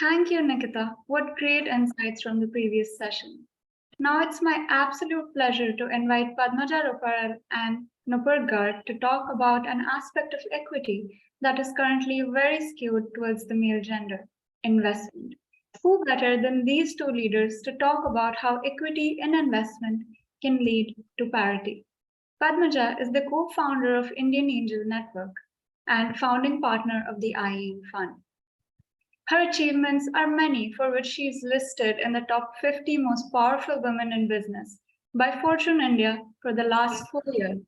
Thank you, Nikita. What great insights from the previous session. Now it's my absolute pleasure to invite Padmaja Ruparal and Nupur Garg to talk about an aspect of equity that is currently very skewed towards the male gender: investment. Who better than these two leaders to talk about how equity in investment can lead to parity? Padmaja is the co founder of Indian Angel Network and founding partner of the IAM Fund. Her achievements are many, for which she is listed in the top 50 most powerful women in business by Fortune India for the last 4 years.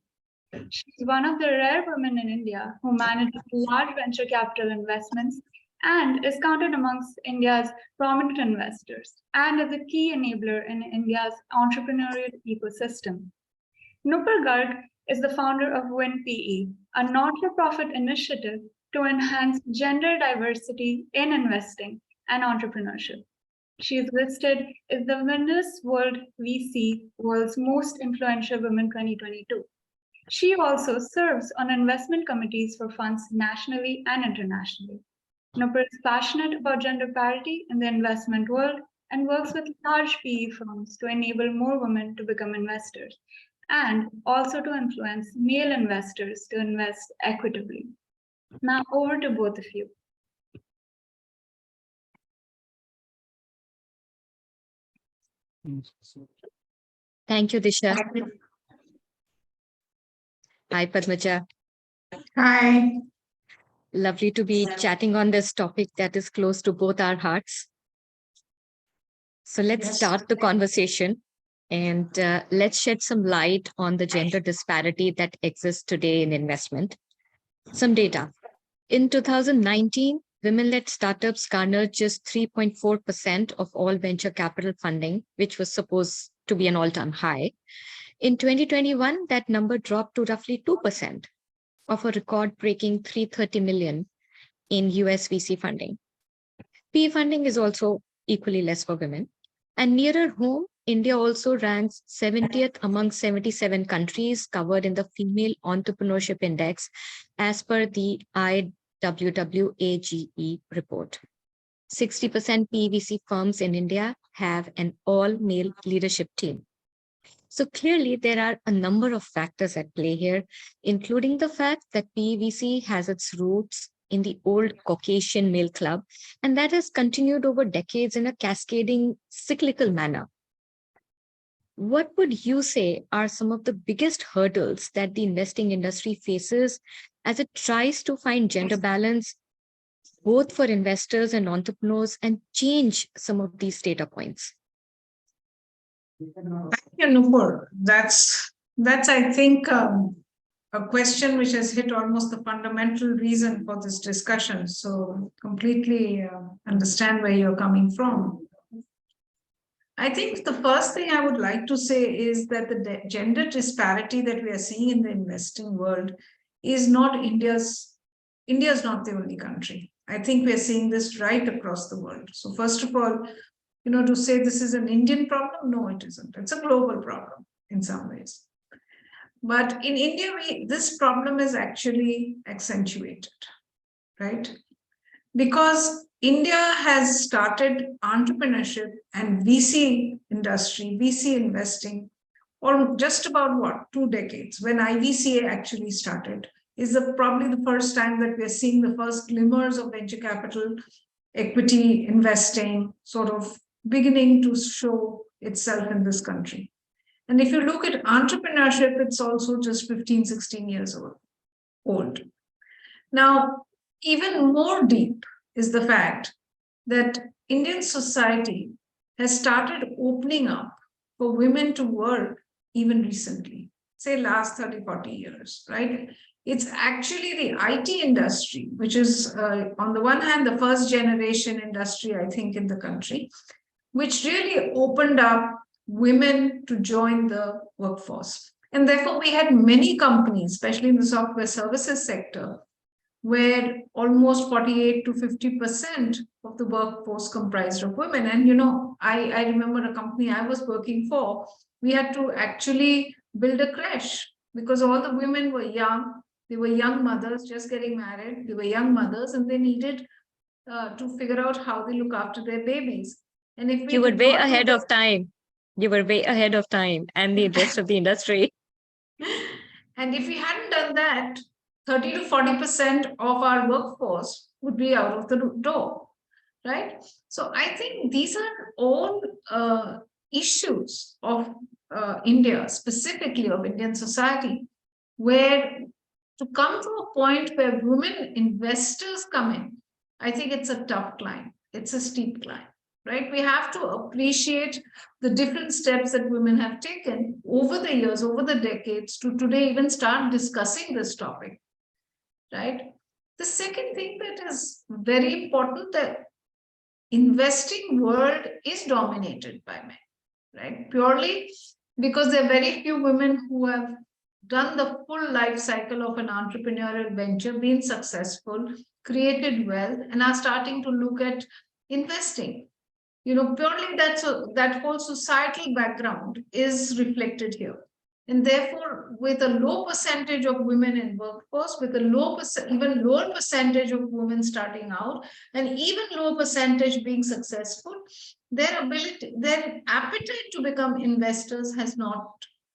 She is one of the rare women in India who manages large venture capital investments and is counted amongst India's prominent investors and is a key enabler in India's entrepreneurial ecosystem. Nupur Garg is the founder of WinPE, a not-for-profit initiative to enhance gender diversity in investing and entrepreneurship. She is listed as the Winners World VC World's Most Influential Women 2022. She also serves on investment committees for funds nationally and internationally. Nupur is passionate about gender parity in the investment world and works with large PE firms to enable more women to become investors and also to influence male investors to invest equitably. Now over to both of you. Thank you, Disha. Hi, Padmaja. Hi. Lovely to be chatting on this topic that is close to both our hearts. So let's start the conversation and let's shed some light on the gender disparity that exists today in investment. Some data. In 2019, women-led startups garnered just 3.4% of all venture capital funding, which was supposed to be an all-time high. In 2021, that number dropped to roughly 2% of a record-breaking $330 million in US VC funding. PE funding is also equally less for women. And nearer home, India also ranks 70th among 77 countries covered in the Female Entrepreneurship Index as per the IWWAGE report. 60% PVC firms in India have an all-male leadership team. So clearly, there are a number of factors at play here, including the fact that PVC has its roots in the old Caucasian male club, and that has continued over decades in a cascading cyclical manner. What would you say are some of the biggest hurdles that the investing industry faces as it tries to find gender balance, both for investors and entrepreneurs, and change some of these data points? Thank you, Nupur. That's I think, a question which has hit almost the fundamental reason for this discussion. So completely understand where you're coming from. I think the first thing I would like to say is that the gender disparity that we are seeing in the investing world is not India's not the only country. I think we're seeing this right across the world. So first of all, to say this is an Indian problem, no, it isn't. It's a global problem in some ways. But in India, this problem is actually accentuated, right? Because India has started entrepreneurship and VC industry, VC investing, or just about 2 decades, when IVCA actually started, is probably the first time that we're seeing the first glimmers of venture capital, equity investing, sort of beginning to show itself in this country. And if you look at entrepreneurship, it's also just 15, 16 years old. Now, even more deep is the fact that Indian society has started opening up for women to work even recently, say last 30, 40 years, right? It's actually the IT industry, which is on the one hand, the first generation industry, I think, in the country, which really opened up women to join the workforce. And therefore, we had many companies, especially in the software services sector, where almost 48 to 50% of the workforce comprised of women. And, I remember a company I was working for, we had to actually build a creche because all the women were young. They were young mothers just getting married. They were young mothers and they needed to figure out how they look after their babies. And if we You were did way not do ahead that- of time. You were way ahead of time and the rest of the industry. And if we hadn't done that, 30 to 40% of our workforce would be out of the door, right? So I think these are all issues of India, specifically of Indian society, where to come to a point where women investors come in, I think it's a tough climb. It's a steep climb, right? We have to appreciate the different steps that women have taken over the years, over the decades, to today even start discussing this topic, right? The second thing that is very important, that investing world is dominated by men, right? Purely because there are very few women who have done the full life cycle of an entrepreneurial venture, been successful, created wealth, and are starting to look at investing. Purely that whole societal background is reflected here. And therefore, with a low percentage of women in workforce, with a even lower percentage of women starting out, and even lower percentage being successful, their appetite to become investors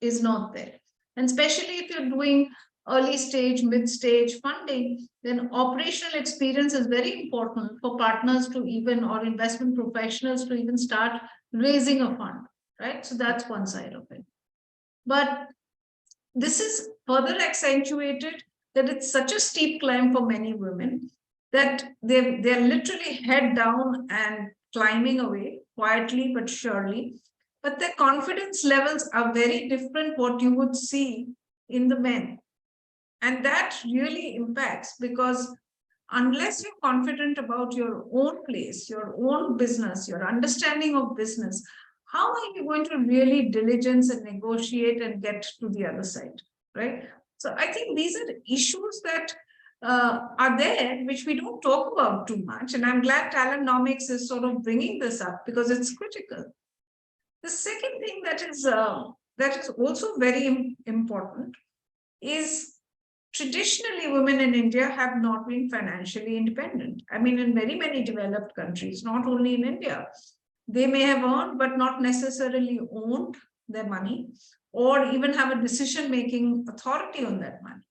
is not there. And especially if you're doing early stage, mid stage funding, then operational experience is very important for partners to even, or investment professionals to even start raising a fund, right? So that's one side of it. But this is further accentuated that it's such a steep climb for many women that they're literally head down and climbing away quietly but surely. But their confidence levels are very different what you would see in the men. And that really impacts, because unless you're confident about your own place, your own business, your understanding of business, how are you going to really diligence and negotiate and get to the other side, right? So I think these are issues that are there, which we don't talk about too much. And I'm glad Talentnomics is sort of bringing this up because it's critical. The second thing that is also very important is, traditionally, women in India have not been financially independent. I mean, in very many developed countries, not only in India, they may have earned but not necessarily owned their money, or even have a decision-making authority on that money.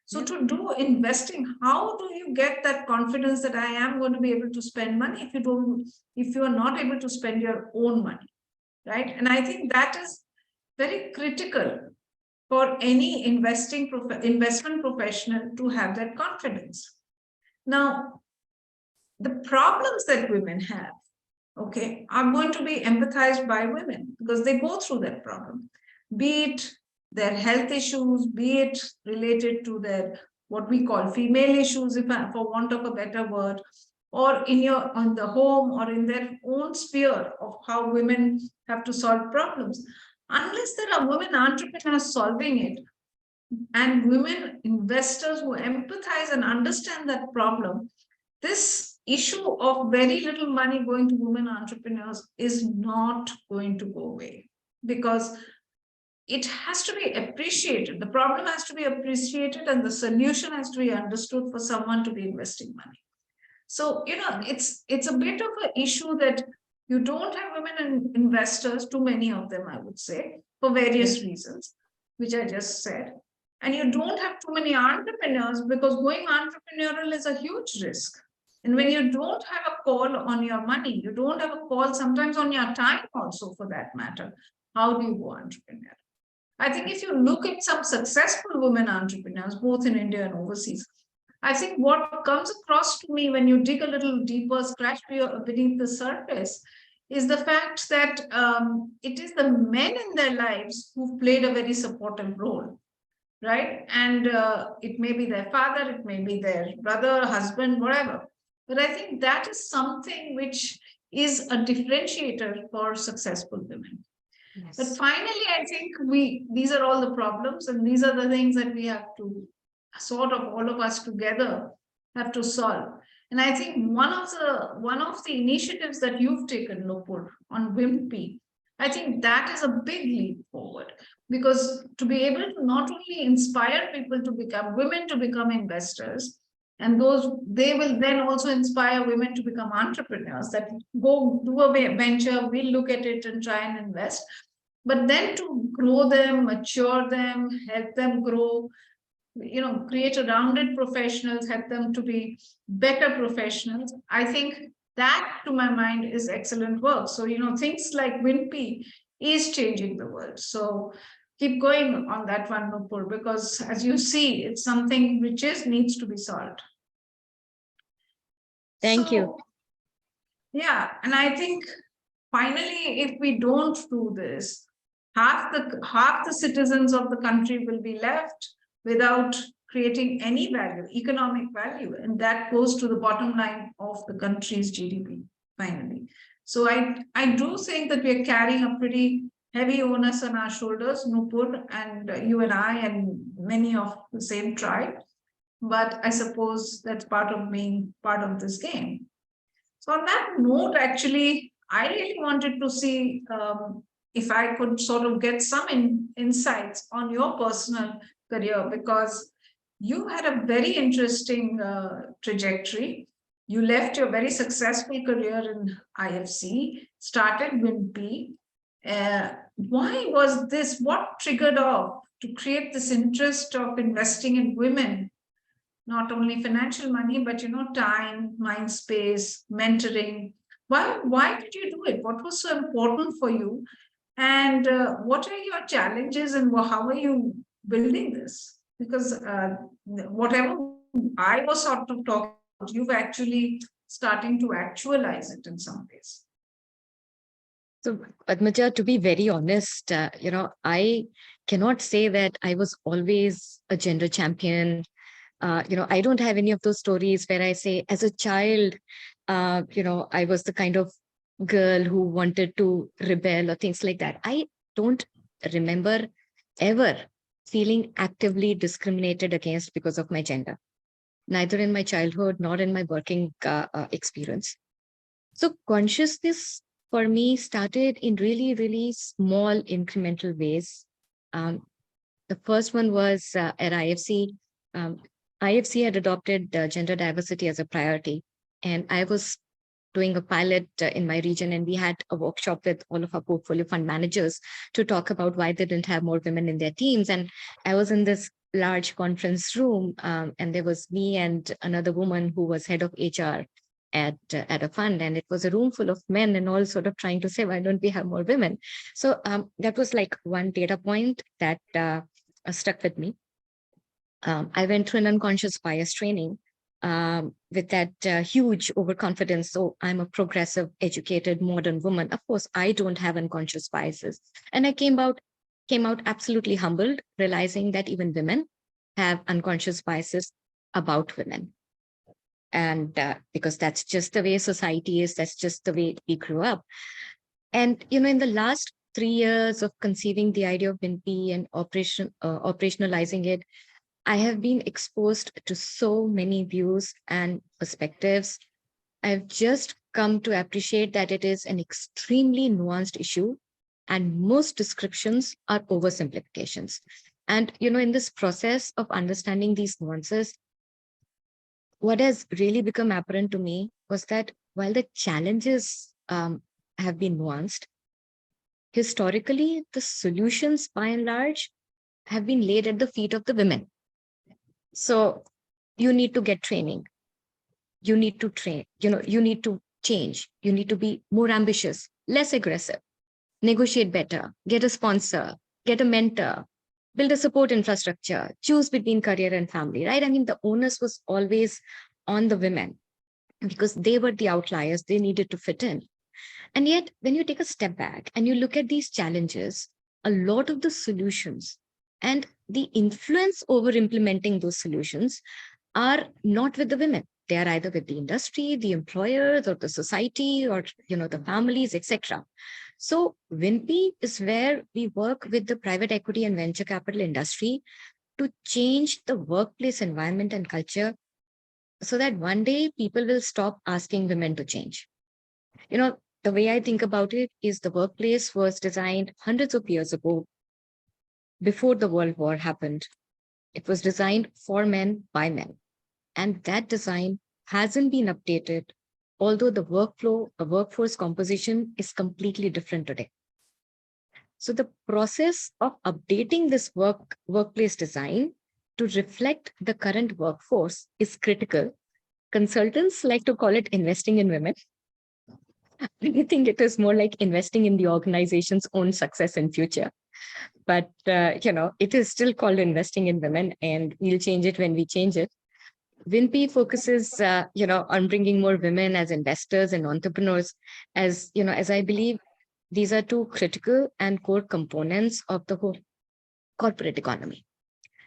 So to do investing, how do you get that confidence that I am going to be able to spend money if you are not able to spend your own money, right? And I think that is very critical for any investment professional to have that confidence. Now, the problems that women have, okay, are going to be empathized by women because they go through that problem, be it their health issues, be it related to their what we call female issues, for want of a better word, or on the home or in their own sphere of how women have to solve problems. Unless there are women entrepreneurs solving it, and women investors who empathize and understand that problem, this issue of very little money going to women entrepreneurs is not going to go away, because it has to be appreciated. The problem has to be appreciated, and the solution has to be understood for someone to be investing money. So, it's a bit of an issue that you don't have women investors, too many of them, I would say, for various reasons, which I just said. And you don't have too many entrepreneurs, because going entrepreneurial is a huge risk. And when you don't have a call on your money, you don't have a call sometimes on your time also, for that matter, how do you go entrepreneurial? I think if you look at some successful women entrepreneurs, both in India and overseas, I think what comes across to me when you dig a little deeper, scratch beneath the surface, is the fact that it is the men in their lives who've played a very supportive role, right? And it may be their father, it may be their brother, husband, whatever. But I think that is something which is a differentiator for successful women. Yes. But finally, I think these are all the problems, and these are the things that we have to sort of, all of us together, have to solve. And I think one of the initiatives that you've taken, Nupur, on WIMP, I think that is a big leap forward, because to be able to not only inspire people to become women, to become investors, And they will then also inspire women to become entrepreneurs, that go do a venture, we'll look at it and try and invest. But then to grow them, mature them, help them grow, create a rounded professionals, help them to be better professionals. I think that, to my mind, is excellent work. So, things like WINPI is changing the world. So keep going on that one, Nupur, because as you see, it's something which needs to be solved. Thank you. Yeah, and I think finally, if we don't do this, half the citizens of the country will be left without creating any value, economic value, and that goes to the bottom line of the country's GDP finally. So I do think that we're carrying a pretty heavy onus on our shoulders, Nupur, and you and I, and many of the same tribe. But I suppose that's part of being part of this game. So on that note, actually, I really wanted to see if I could sort of get some insights on your personal career, because you had a very interesting trajectory. You left your very successful career in IFC, started WINPI. Why was this? What triggered off to create this interest of investing in women? Not only financial money, but time, mind space, mentoring. Why did you do it? What was so important for you? And what are your challenges, and how are you building this? Because whatever I was sort of talking about, you've actually starting to actualize it in some ways. So, Padmaja, to be very honest, I cannot say that I was always a gender champion. I don't have any of those stories where I say, as a child, I was the kind of girl who wanted to rebel or things like that. I don't remember ever feeling actively discriminated against because of my gender, neither in my childhood nor in my working experience. So consciousness for me started in really, really small incremental ways. The first one was at IFC. IFC had adopted gender diversity as a priority, and I was doing a pilot in my region, and we had a workshop with all of our portfolio fund managers to talk about why they didn't have more women in their teams. And I was in this large conference room, and there was me and another woman who was head of HR at a fund, and it was a room full of men and all sort of trying to say, why don't we have more women? So that was like one data point that stuck with me. I went through an unconscious bias training with that huge overconfidence. So I'm a progressive, educated, modern woman. Of course, I don't have unconscious biases. And I came out absolutely humbled, realizing that even women have unconscious biases about women. And because that's just the way society is, that's just the way we grew up. And, in the last 3 years of conceiving the idea of WINPI and operationalizing it, I have been exposed to so many views and perspectives. I've just come to appreciate that it is an extremely nuanced issue, and most descriptions are oversimplifications. And, in this process of understanding these nuances, what has really become apparent to me was that while the challenges have been nuanced, historically, the solutions by and large have been laid at the feet of the women. So you need to get training. You need to train, you need to change. You need to be more ambitious, less aggressive, negotiate better, get a sponsor, get a mentor, build a support infrastructure, choose between career and family, right? I mean, the onus was always on the women because they were the outliers. They needed to fit in. And yet, when you take a step back and you look at these challenges, a lot of the solutions and the influence over implementing those solutions are not with the women. They are either with the industry, the employers, or the society, or the families, etc. So WINPI is where we work with the private equity and venture capital industry to change the workplace environment and culture so that one day people will stop asking women to change. The way I think about it is the workplace was designed hundreds of years ago, before the World War happened. It was designed for men by men. And that design hasn't been updated, although the workforce composition is completely different today. So the process of updating this workplace design to reflect the current workforce is critical. Consultants like to call it investing in women. I think it is more like investing in the organization's own success and future. But it is still called investing in women, and we'll change it when we change it. WinP focuses, on bringing more women as investors and entrepreneurs, as I believe these are two critical and core components of the whole corporate economy.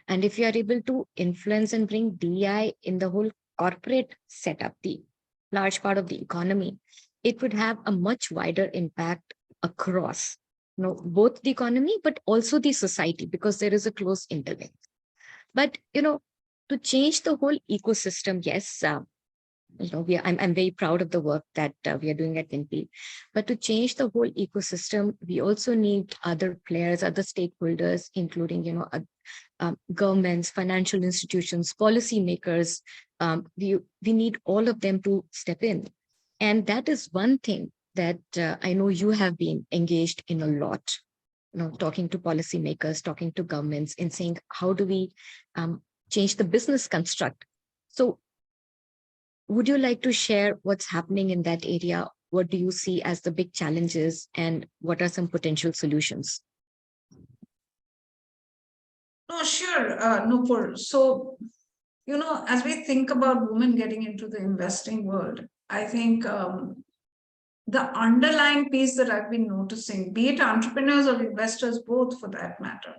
And if you are able to influence and bring DEI in the whole corporate setup, the large part of the economy, it would have a much wider impact across, both the economy, but also the society, because there is a close interlink. But, to change the whole ecosystem, yes, I'm very proud of the work that we are doing at WinP. But to change the whole ecosystem, we also need other players, other stakeholders, including, governments, financial institutions, policymakers. We need all of them to step in. And that is one thing that I know you have been engaged in a lot, talking to policymakers, talking to governments, and saying, how do we change the business construct? So would you like to share what's happening in that area? What do you see as the big challenges, and what are some potential solutions? No, sure, Nupur. So, as we think about women getting into the investing world, I think the underlying piece that I've been noticing, be it entrepreneurs or investors, both for that matter,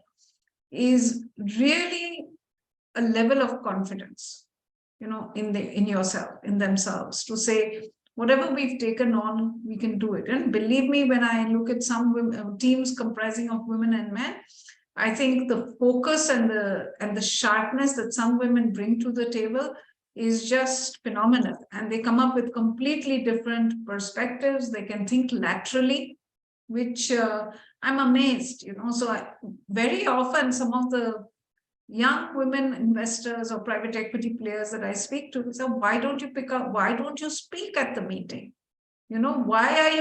is really a level of confidence, in yourself, in themselves, to say, whatever we've taken on, we can do it. And believe me, when I look at some women, teams comprising of women and men, I think the focus and the sharpness that some women bring to the table is just phenomenal. And they come up with completely different perspectives. They can think laterally, which I'm amazed, So very often some of the young women investors or private equity players that I speak to say, why don't you speak at the meeting? Why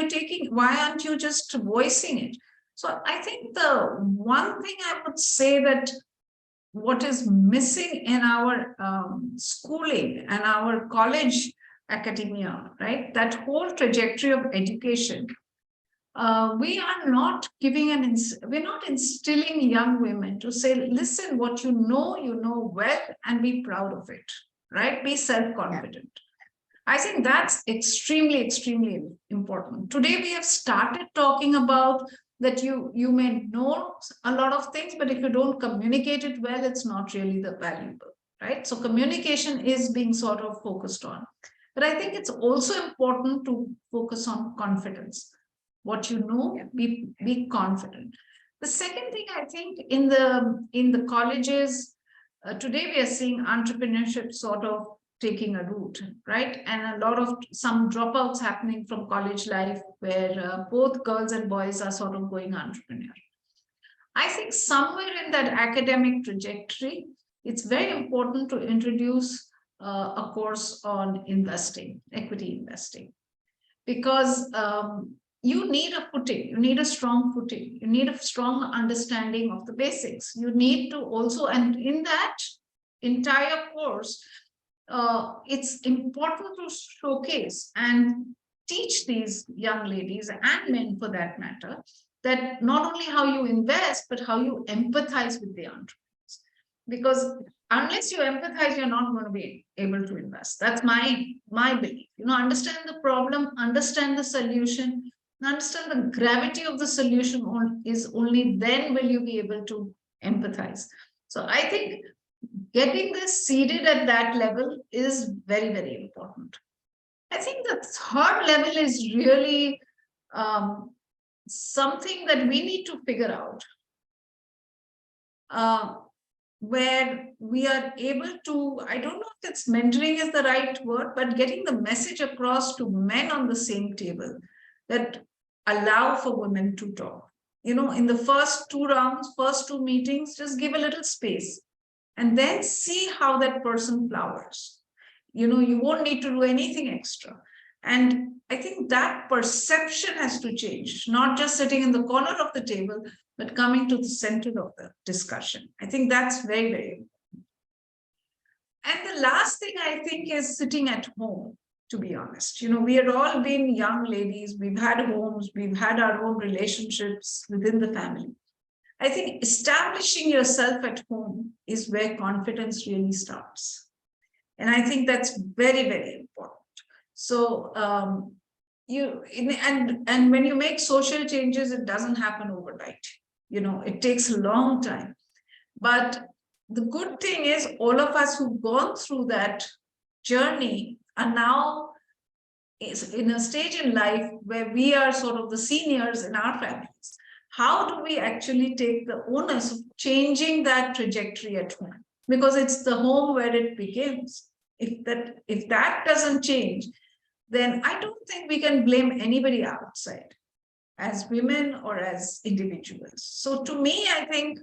aren't you just voicing it? So I think the one thing I would say that what is missing in our schooling and our college academia, right? That whole trajectory of education, we are not we're not instilling young women to say, listen, what you know well, and be proud of it, right? Be self-confident. I think that's extremely, extremely important. Today, we have started talking about that you may know a lot of things, but if you don't communicate it well, it's not really the valuable, right? So communication is being sort of focused on. But I think it's also important to focus on confidence. What you know, be confident. The second thing, I think, in the colleges, today we are seeing entrepreneurship sort of taking a root, right? And some dropouts happening from college life, where both girls and boys are sort of going entrepreneur. I think somewhere in that academic trajectory, it's very important to introduce a course on investing, equity investing, because you need a footing, you need a strong footing, you need a strong understanding of the basics. You need to also, and in that entire course, it's important to showcase and teach these young ladies and men, for that matter, that not only how you invest, but how you empathize with the entrepreneurs. Because unless you empathize, you're not going to be able to invest. That's my belief. Understand the problem, understand the solution, understand the gravity of the solution. Is only then will you be able to empathize. So I think getting this seeded at that level is very, very important. I think the third level is really something that we need to figure out, where we are able to, I don't know if it's mentoring is the right word, but getting the message across to men on the same table that allow for women to talk. In the first two rounds, first two meetings, just give a little space and then see how that person flowers. you won't need to do anything extra. And I think that perception has to change, not just sitting in the corner of the table, but coming to the center of the discussion. I think that's very, very important. And the last thing I think is sitting at home, to be honest. We had all been young ladies, we've had homes, we've had our own relationships within the family. I think establishing yourself at home is where confidence really starts. And I think that's very, very important. So and when you make social changes, it doesn't happen overnight. It takes a long time. But the good thing is all of us who've gone through that journey are now in a stage in life where we are sort of the seniors in our families. How do we actually take the onus of changing that trajectory at home? Because it's the home where it begins. If that doesn't change, then I don't think we can blame anybody outside as women or as individuals. So to me, I think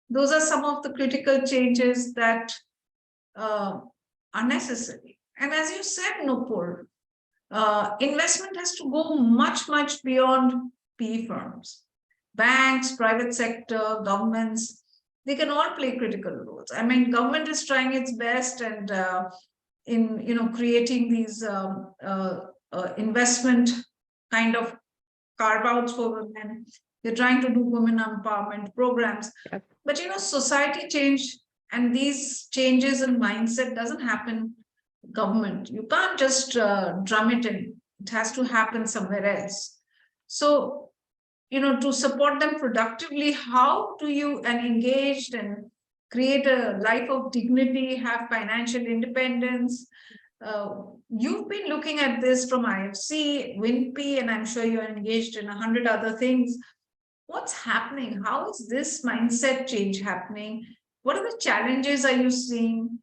those are some of the critical changes that are necessary. And as you said, Nupur, investment has to go much, much beyond PE firms. Banks, private sector, governments, they can all play critical roles. I mean, government is trying its best and in creating these investment kind of carve-outs for women. They're trying to do women empowerment programs. Yep. But society change and these changes in mindset doesn't happen government. You can't just drum it in. It has to happen somewhere else. So, to support them productively, how do you engaged and create a life of dignity, have financial independence? You've been looking at this from IFC, WINP, and I'm sure you're engaged in 100 other things. What's happening? How is this mindset change happening? What are the challenges are you seeing?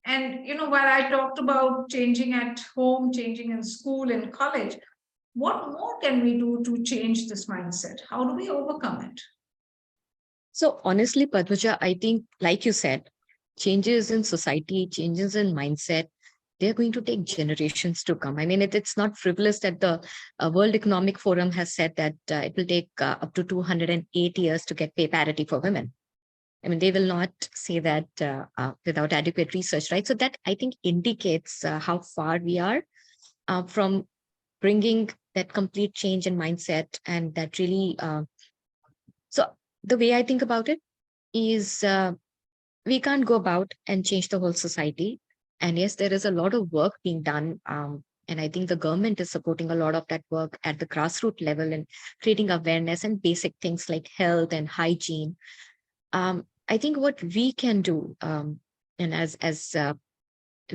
And, while I talked about changing at home, changing in school and college, what more can we do to change this mindset? How do we overcome it? So honestly, Padmaja, I think, like you said, changes in society, changes in mindset, they're going to take generations to come. I mean, it's not frivolous that the World Economic Forum has said that it will take up to 208 years to get pay parity for women. I mean, they will not say that without adequate research, right? So that, I think, indicates how far we are from bringing that complete change in mindset. And that really, so the way I think about it is we can't go about and change the whole society. And yes, there is a lot of work being done. And I think the government is supporting a lot of that work at the grassroots level and creating awareness and basic things like health and hygiene. I think what we can do, and as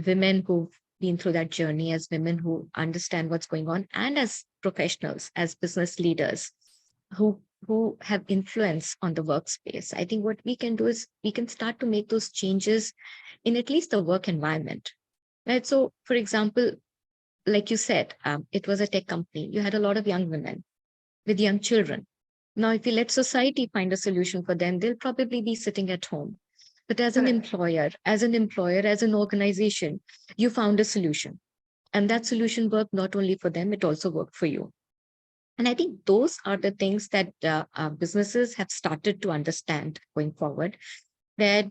women who've been through that journey, as women who understand what's going on, and as professionals, as business leaders who have influence on the workspace, I think what we can do is we can start to make those changes in at least the work environment, right? So, for example, like you said, it was a tech company. You had a lot of young women with young children. Now, if you let society find a solution for them, they'll probably be sitting at home. But as an employer, as an organization, you found a solution. And that solution worked not only for them, it also worked for you. And I think those are the things that businesses have started to understand going forward. That,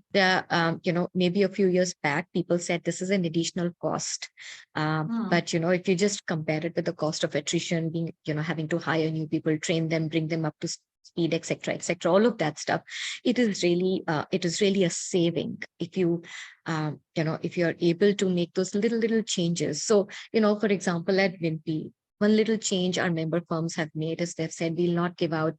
maybe a few years back, people said this is an additional cost. But, if you just compare it with the cost of attrition, being, having to hire new people, train them, bring them up to speed, et cetera, all of that stuff, it is really a saving if you, if you're able to make those little changes. So, for example, at WINP, one little change our member firms have made is they've said we'll not give out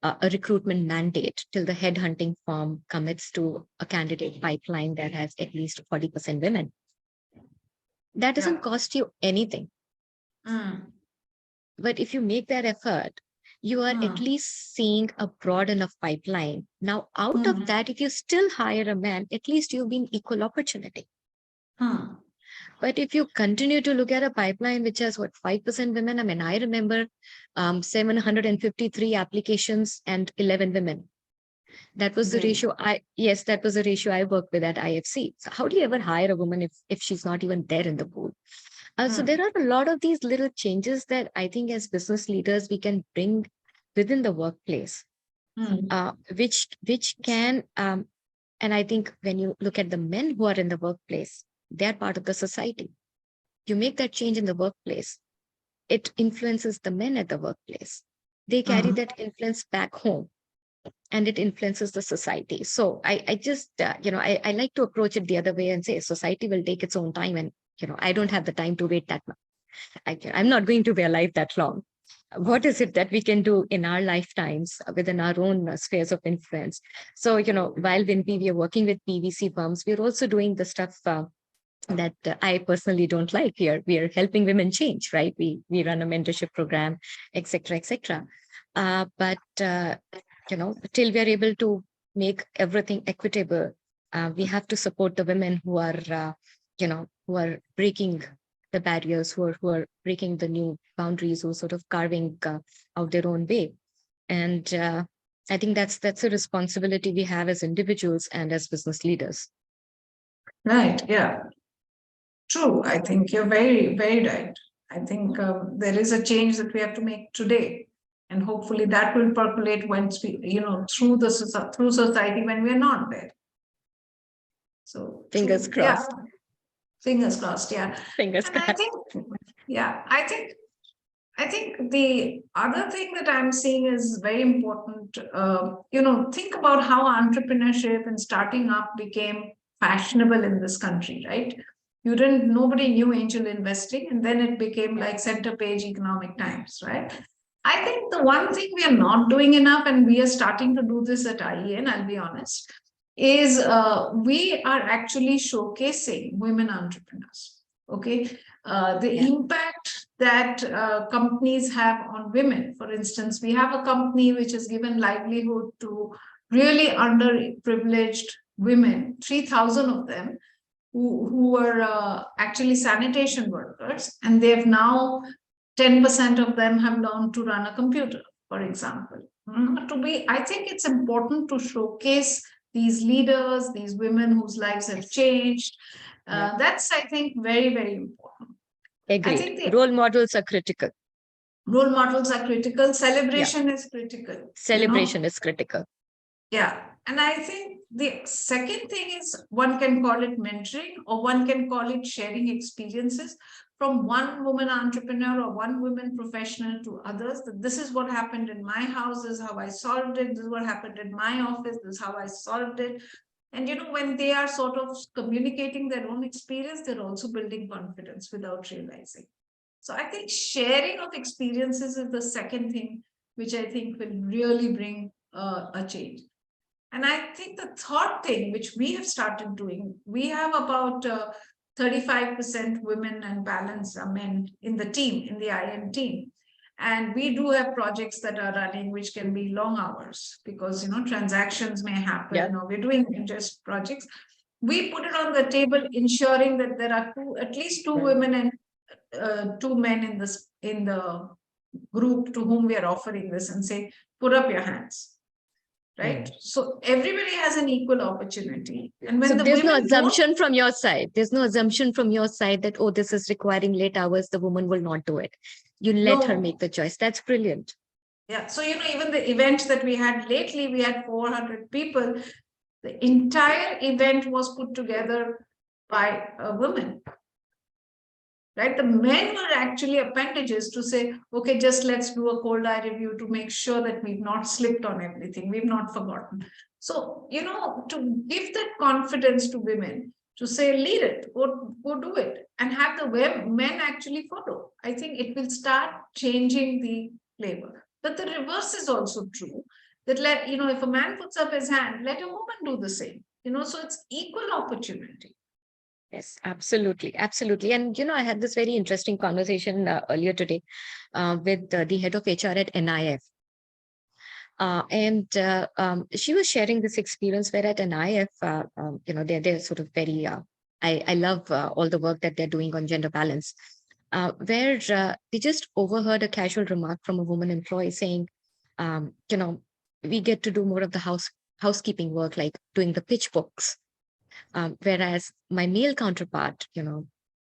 a recruitment mandate till the headhunting firm commits to a candidate pipeline that has at least 40% women. That doesn't cost you anything. But if you make that effort, you are at least seeing a broad enough pipeline. Now, out of that, if you still hire a man, at least you've been equal opportunity. But if you continue to look at a pipeline which has 5% women, I mean, I remember 753 applications and 11 women. That was the Great. ratio that was the ratio I worked with at IFC. So how do you ever hire a woman if she's not even there in the pool? So there are a lot of these little changes that I think as business leaders we can bring within the workplace, which can and I think when you look at the men who are in the workplace, they're part of the society. You make that change in the workplace, it influences the men at the workplace. They carry that influence back home, and it influences the society. So I just, I like to approach it the other way and say society will take its own time. And, I don't have the time to wait that much. I'm not going to be alive that long. What is it that we can do in our lifetimes within our own spheres of influence? So, while when we are working with PVC firms, we're also doing the stuff that I personally don't like. We are helping women change, right? We run a mentorship program, etc., etc. But till we are able to make everything equitable, we have to support the women who are, who are breaking the barriers, who are breaking the new boundaries, who are sort of carving out their own way. And I think that's a responsibility we have as individuals and as business leaders. Right. Yeah. True. I think you're very, very right. I think there is a change that we have to make today, and hopefully that will percolate once we, through through society when we're not there. So Fingers crossed. Yeah. Fingers crossed. Yeah. Fingers and crossed. I think the other thing that I'm seeing is very important. Think about how entrepreneurship and starting up became fashionable in this country, right? Nobody knew angel investing, and then it became like center page Economic Times, right? I think the one thing we are not doing enough, and we are starting to do this at IEN, I'll be honest, is we are actually showcasing women entrepreneurs. Okay, the impact that companies have on women. For instance, we have a company which has given livelihood to really underprivileged women, 3,000 of them, who were actually sanitation workers, and they've now 10% of them have learned to run a computer, for example. I think it's important to showcase these leaders, these women whose lives have changed. That's, I think, very, very important. Agreed. I think role models are critical. Role models are critical. Celebration is critical. Celebration is critical. Yeah. And I think the second thing is one can call it mentoring, or one can call it sharing experiences from one woman entrepreneur or one woman professional to others. That this is what happened in my house, this is how I solved it, this is what happened in my office, this is how I solved it. And when they are sort of communicating their own experience, they're also building confidence without realizing. So I think sharing of experiences is the second thing, which I think will really bring a change. And I think the third thing, which we have started doing, we have about 35% women and balance are men in the team, in the IM team. And we do have projects that are running, which can be long hours because, transactions may happen, or we're doing interest projects. We put it on the table, ensuring that there are at least two women and 2 men in the group to whom we are offering this, and say, put up your hands. Right. So everybody has an equal opportunity. And when there's no assumption from your side. There's no assumption from your side that, oh, this is requiring late hours, the woman will not do it. You let her make the choice. That's brilliant. Yeah. So, even the event that we had lately, we had 400 people. The entire event was put together by a woman. Right? The men were actually appendages to say, okay, just let's do a cold eye review to make sure that we've not slipped on everything. We've not forgotten. So, to give that confidence to women, to say, lead it, go do it, and have the men actually follow. I think it will start changing the flavor. But the reverse is also true. That if a man puts up his hand, let a woman do the same. So it's equal opportunity. Yes, absolutely. Absolutely. And, I had this very interesting conversation earlier today with the head of HR at NIF. And she was sharing this experience where at NIF, they're sort of very, I love all the work that they're doing on gender balance, where they just overheard a casual remark from a woman employee saying, we get to do more of the housekeeping work, like doing the pitch books. Whereas my male counterpart,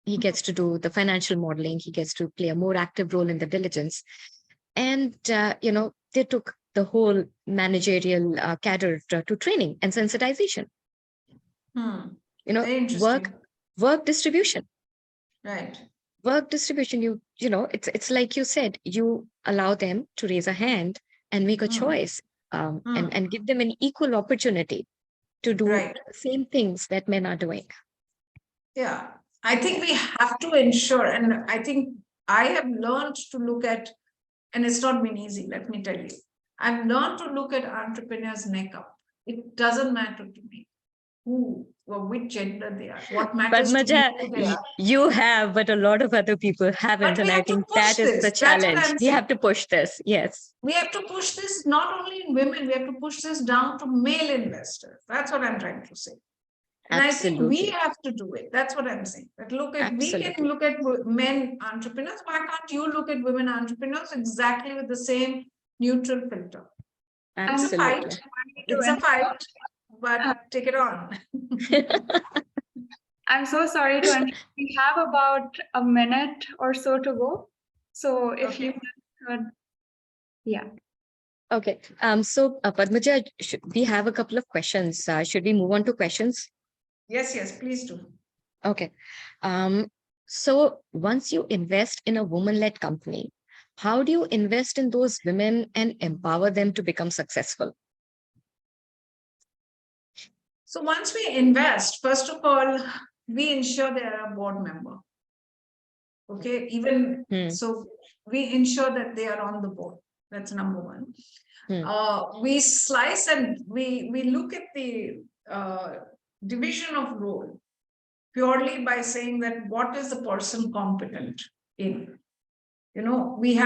he gets to do the financial modeling, he gets to play a more active role in the diligence. And, they took the whole managerial cadre to training and sensitization. Very interesting. Work distribution. Right. Work distribution, it's like you said, you allow them to raise a hand and make a choice, and give them an equal opportunity to do Right. the same things that men are doing. Yeah, I think we have to ensure, and I think I have learned to look at, and it's not been easy, let me tell you. I've learned to look at entrepreneurs neck up. It doesn't matter to me who or which gender they are. What matters to me Padmaja, who they are. you have, but a lot of other people haven't. But we And I have to think push that is this. the That's what challenge. I'm We saying. have to push this. Yes. We have to push this not only in women, we have to push this down to male investors. That's what I'm trying to say. And I think we Absolutely. have to do it. That's what I'm saying. That look, if we can Absolutely. look at men entrepreneurs, why can't you look at women entrepreneurs exactly with the same neutral filter? It's a fight. Absolutely. It's a fight, but take it on. I'm so sorry to interrupt. We have about a minute or so to go. So if you could, yeah. Okay. So Padmaja, we have a couple of questions. Should we move on to questions? Yes, please do. Okay. So once you invest in a woman-led company, how do you invest in those women and empower them to become successful? So once we invest, first of all, we ensure they are a board member. Okay, so we ensure that they are on the board. That's number one. We slice and we look at the division of role purely by saying that what is the person competent in. We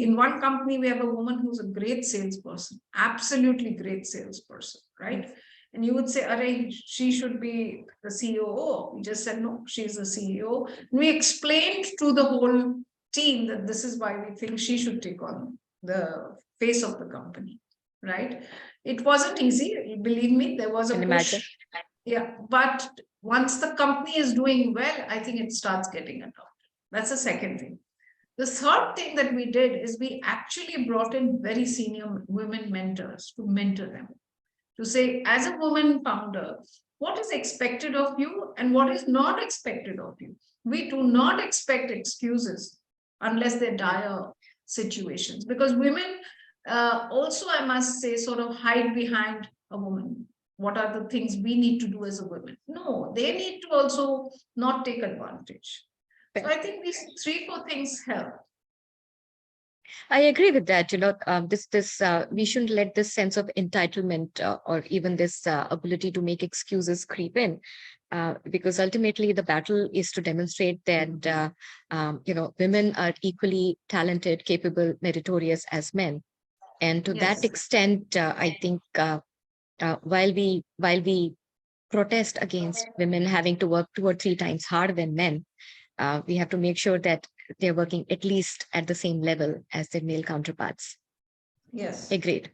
in one company, we have a woman who's a great salesperson, absolutely great salesperson, right? And you would say, Array, she should be the COO. We just said, no, she's the CEO. And we explained to the whole team that this is why we think she should take on the face of the company, right? It wasn't easy. Believe me, there was a push. Imagine. Yeah, but once the company is doing well, I think it starts getting adopted. That's the second thing. The third thing that we did is we actually brought in very senior women mentors to mentor them, to say, as a woman founder, what is expected of you and what is not expected of you. We do not expect excuses unless they're dire situations, because women also, I must say, sort of hide behind a woman. What are the things we need to do as a woman? No, they need to also not take advantage. So I think these 3-4 things help. I agree with that. We shouldn't let this sense of entitlement or even this ability to make excuses creep in, because ultimately the battle is to demonstrate that women are equally talented, capable, meritorious as men, and to that extent, I think while we protest against women having to work 2 or 3 times harder than men, we have to make sure that they're working at least at the same level as their male counterparts. Yes. Agreed.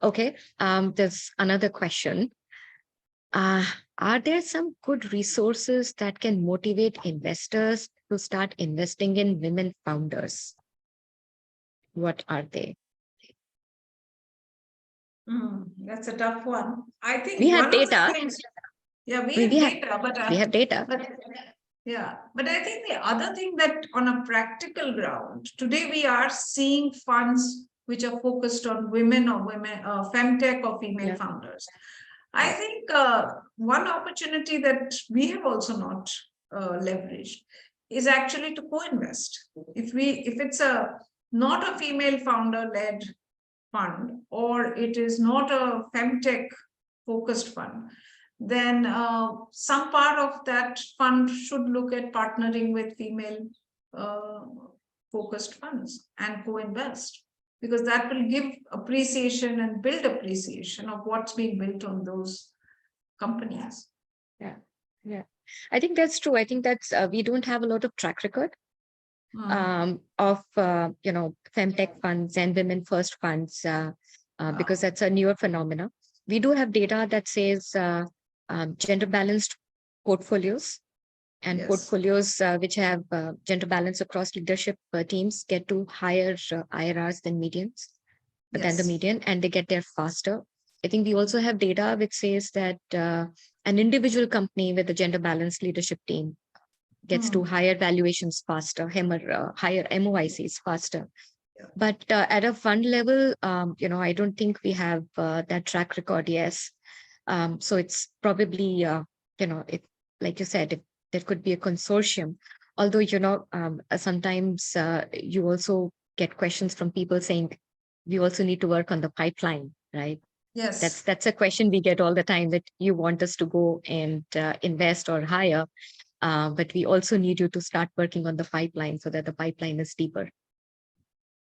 Okay. There's another question. Are there some good resources that can motivate investors to start investing in women founders? What are they? That's a tough one. I think we have one of the data. things, yeah, we have data. But I think the other thing that on a practical ground, today we are seeing funds which are focused on women or femtech or female founders. I think one opportunity that we have also not leveraged is actually to co-invest. If it's not a female founder-led fund, or it is not a femtech focused fund, then some part of that fund should look at partnering with female focused funds and co-invest, because that will give appreciation and build appreciation of what's being built on those companies. Yeah. I think that's true. I think that's we don't have a lot of track record of femtech funds and women first funds because that's a newer phenomena. We do have data that says gender balanced portfolios and Yes. portfolios which have gender balance across leadership teams get to higher IRRs than medians, than the Yes. median, and they get there faster. I think we also have data which says that an individual company with a gender balanced leadership team gets to higher valuations faster, higher MOICs faster. Yeah. But at a fund level, I don't think we have that track record, yes. So it's probably, if, like you said, if there could be a consortium, although, sometimes you also get questions from people saying, we also need to work on the pipeline, right? Yes. That's a question we get all the time, that you want us to go and invest or hire, but we also need you to start working on the pipeline so that the pipeline is deeper.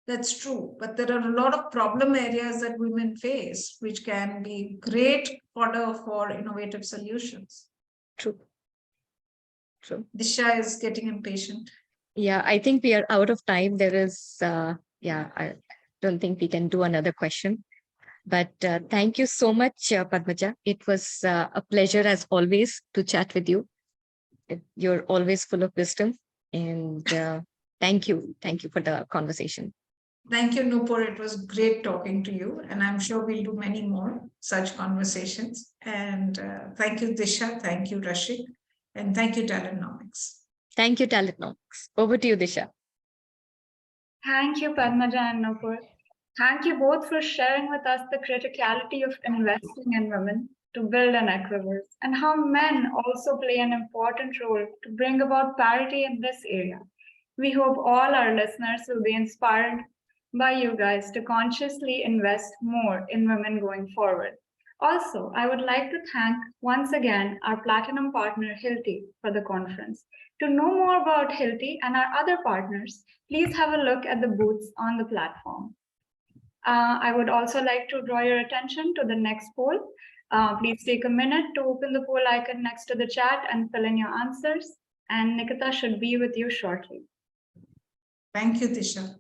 That's true. But there are a lot of problem areas that women face, which can be great fodder for innovative solutions. True. Disha is getting impatient. Yeah, I think we are out of time. There is, I don't think we can do another question. But thank you so much, Padmaja. It was a pleasure, as always, to chat with you. You're always full of wisdom. And thank you. Thank you for the conversation. Thank you, Nupur. It was great talking to you. And I'm sure we'll do many more such conversations. And thank you, Disha. Thank you, Rashik. And thank you, Talentnomics. Thank you, Talentnomics. Over to you, Disha. Thank you, Padmaja and Nupur. Thank you both for sharing with us the criticality of investing in women to build an Equiverse, and how men also play an important role to bring about parity in this area. We hope all our listeners will be inspired by you guys to consciously invest more in women going forward. Also, I would like to thank once again our platinum partner Hilti for the conference. To know more about Hilti and our other partners, please have a look at the booths on the platform. I would also like to draw your attention to the next poll. Please take a minute to open the poll icon next to the chat and fill in your answers. And Nikita should be with you shortly. Thank you, Disha.